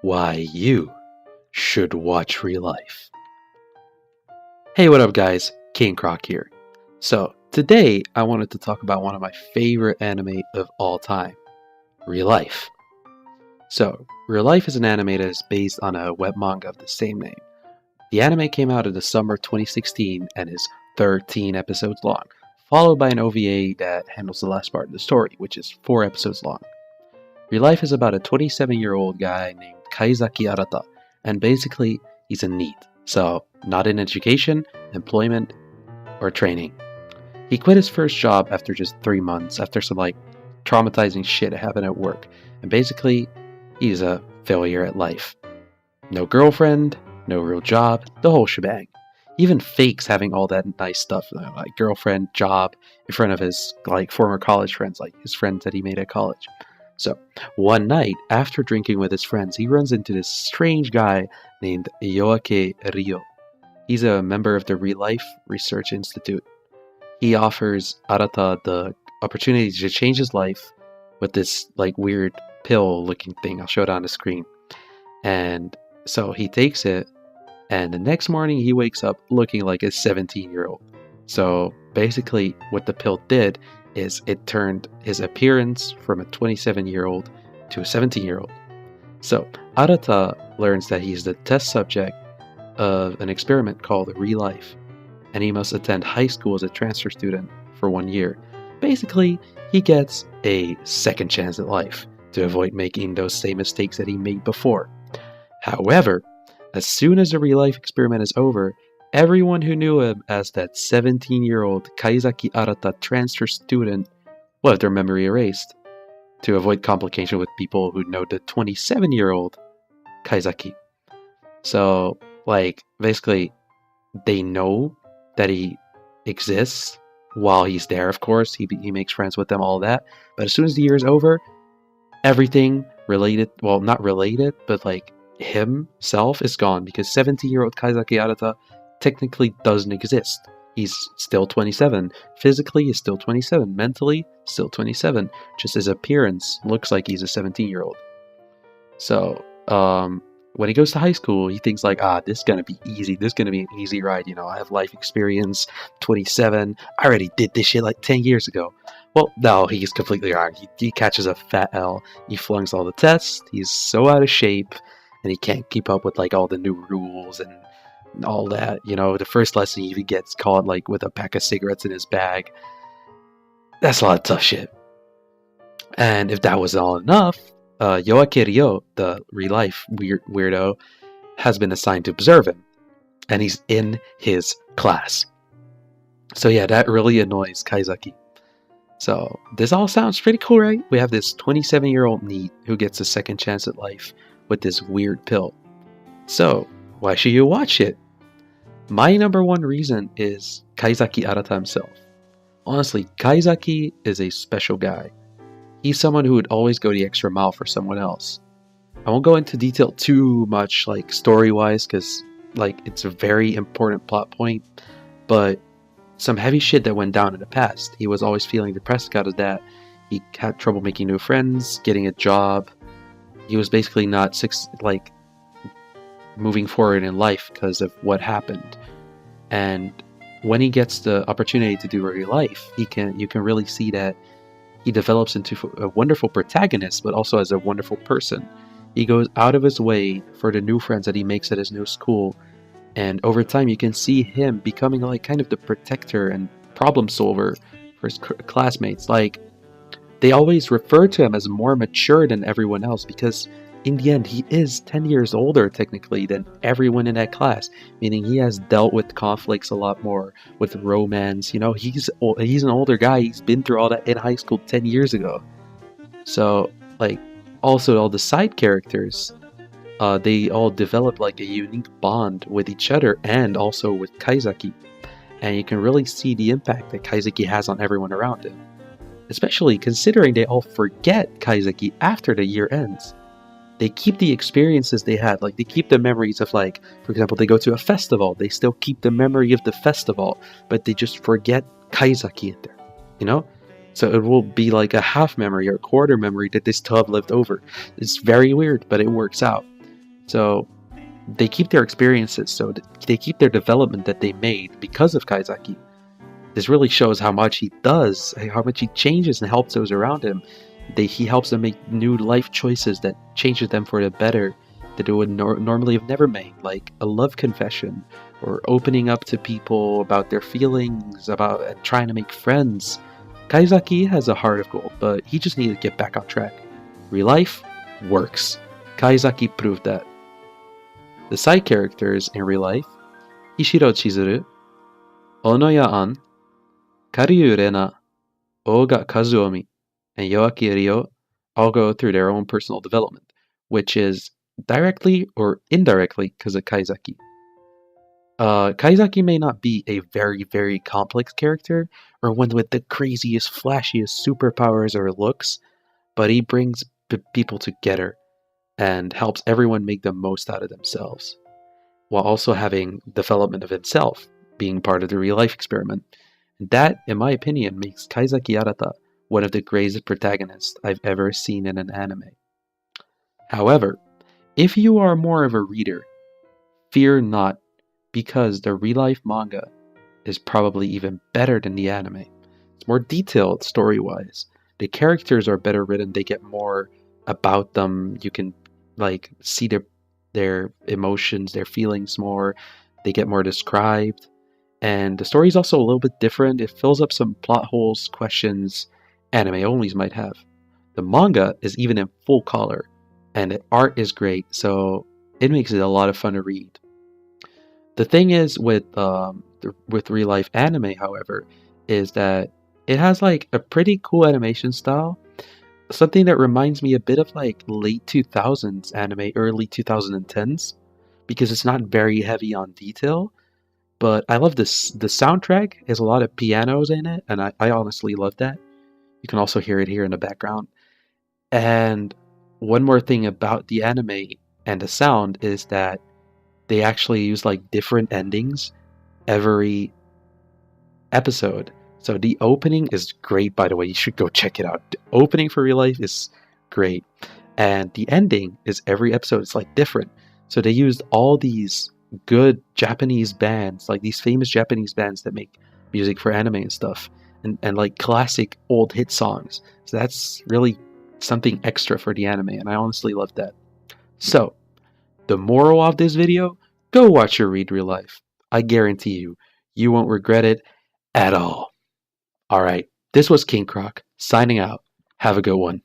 why you should watch ReLife. Hey, what up, guys? King Croq here. So, today I wanted to talk about one of my favorite anime of all time, ReLife. So, ReLife is an anime that is based on a web manga of the same name. The anime came out in the summer of 2016 and is 13 episodes long, followed by an OVA that handles the last part of the story, which is 4 episodes long. ReLife is about a 27-year-old guy named Kaizaki Arata, and basically, he's a NEET, so not in education, employment, or training. He quit his first job after just 3 months, after some traumatizing shit happened at work, and basically, he's a failure at life. No girlfriend, no real job, the whole shebang. Even fakes having all that nice stuff, like girlfriend, job, in front of his former college friends, like his friends that he made at college. So, one night, after drinking with his friends, he runs into this strange guy named Yoake Ryo. He's a member of the ReLife Research Institute. He offers Arata the opportunity to change his life with this weird pill-looking thing. I'll show it on the screen. And so he takes it, and the next morning he wakes up looking like a 17-year-old. So basically what the pill did is it turned his appearance from a 27-year-old to a 17-year-old. So Arata learns that he's the test subject of an experiment called ReLife, and he must attend high school as a transfer student for 1 year. Basically, he gets a second chance at life to avoid making those same mistakes that he made before. However, as soon as the ReLife experiment is over, everyone who knew him as that 17-year-old Kaizaki Arata transfer student will have their memory erased to avoid complication with people who know the 27-year-old Kaizaki. So, basically, they know that he exists while he's there, of course. He makes friends with them, all that. But as soon as the year is over, everything related, well, not related, but himself is gone, because 17-year-old Kaizaki Arata technically doesn't exist. He's still 27. Physically, he's still 27. Mentally, still 27. Just his appearance looks like he's a 17-year-old. So, when he goes to high school, he thinks this is going to be easy. This is going to be an easy ride. I have life experience, 27. I already did this shit 10 years ago. Well, no, he's completely wrong. He catches a fat L. He flunks all the tests. He's so out of shape, and he can't keep up with all the new rules and all that. The first lesson he even gets caught with a pack of cigarettes in his bag. That's a lot of tough shit. And if that wasn't all enough, Yoake Ryo, the ReLife weirdo, has been assigned to observe him, and he's in his class. So yeah, that really annoys Kaizaki. So this all sounds pretty cool, right? We have this 27-year-old NEET who gets a second chance at life with this weird pill. So why should you watch it? My number one reason is Kaizaki Arata himself. Honestly, Kaizaki is a special guy. He's someone who would always go the extra mile for someone else. I won't go into detail too much, story-wise, because, it's a very important plot point, but some heavy shit that went down in the past. He was always feeling depressed out of that. He had trouble making new friends, getting a job. He was basically not, moving forward in life because of what happened. And when he gets the opportunity to do ReLife, you can really see that he develops into a wonderful protagonist, but also as a wonderful person. He goes out of his way for the new friends that he makes at his new school, and over time you can see him becoming kind of the protector and problem solver for his classmates. They always refer to him as more mature than everyone else, because in the end he is 10 years older technically than everyone in that class, meaning he has dealt with conflicts a lot more, with romance. He's an older guy. He's been through all that in high school 10 years ago. So also all the side characters, they all develop a unique bond with each other and also with Kaizaki, and you can really see the impact that Kaizaki has on everyone around him, especially considering they all forget Kaizaki after the year ends. They keep the experiences they had, they keep the memories of, for example, they go to a festival, they still keep the memory of the festival, but they just forget Kaizaki in there, So it will be a half memory or a quarter memory that they still have left over. It's very weird, but it works out. So they keep their experiences, so they keep their development that they made because of Kaizaki. This really shows how much he does, how much he changes and helps those around him. He helps them make new life choices that changes them for the better that they would normally have never made, like a love confession or opening up to people about their feelings, about trying to make friends. Kaizaki has a heart of gold, but he just needed to get back on track. ReLife works. Kaizaki proved that. The side characters in ReLife, Ishiro Chizuru, Onoya An, Karyu Rena, Oga Kazuomi, and Yoaki Ryo all go through their own personal development, which is directly or indirectly because of Kaizaki. Kaizaki may not be a very, very complex character or one with the craziest, flashiest superpowers or looks, but he brings people together and helps everyone make the most out of themselves, while also having development of himself, being part of the ReLife experiment. And that, in my opinion, makes Kaizaki Arata one of the greatest protagonists I've ever seen in an anime. However, if you are more of a reader, fear not, because the ReLife manga is probably even better than the anime. It's more detailed story-wise. The characters are better written, they get more about them. You can like see their emotions, their feelings more. They get more described. And the story is also a little bit different. It fills up some plot holes, questions anime onlys might have. The manga is even in full color, and the art is great, so it makes it a lot of fun to read. The thing is with ReLife anime, however, is that it has like a pretty cool animation style, something that reminds me a bit of like late 2000s anime, early 2010s, because it's not very heavy on detail. But I love this. The soundtrack has a lot of pianos in it, and I honestly love that. You can also hear it here in the background. And one more thing about the anime and the sound is that they actually use like different endings every episode. So the opening is great, by the way. You should go check it out. The opening for ReLife is great. And the ending is every episode. It's like different. So they used all these good Japanese bands, like these famous Japanese bands that make music for anime and stuff, and like classic old hit songs. So that's really something extra for the anime, and I honestly love that. So, the moral of this video, go watch your Read ReLife. I guarantee you, you won't regret it at all. Alright, this was King Croc, signing out. Have a good one.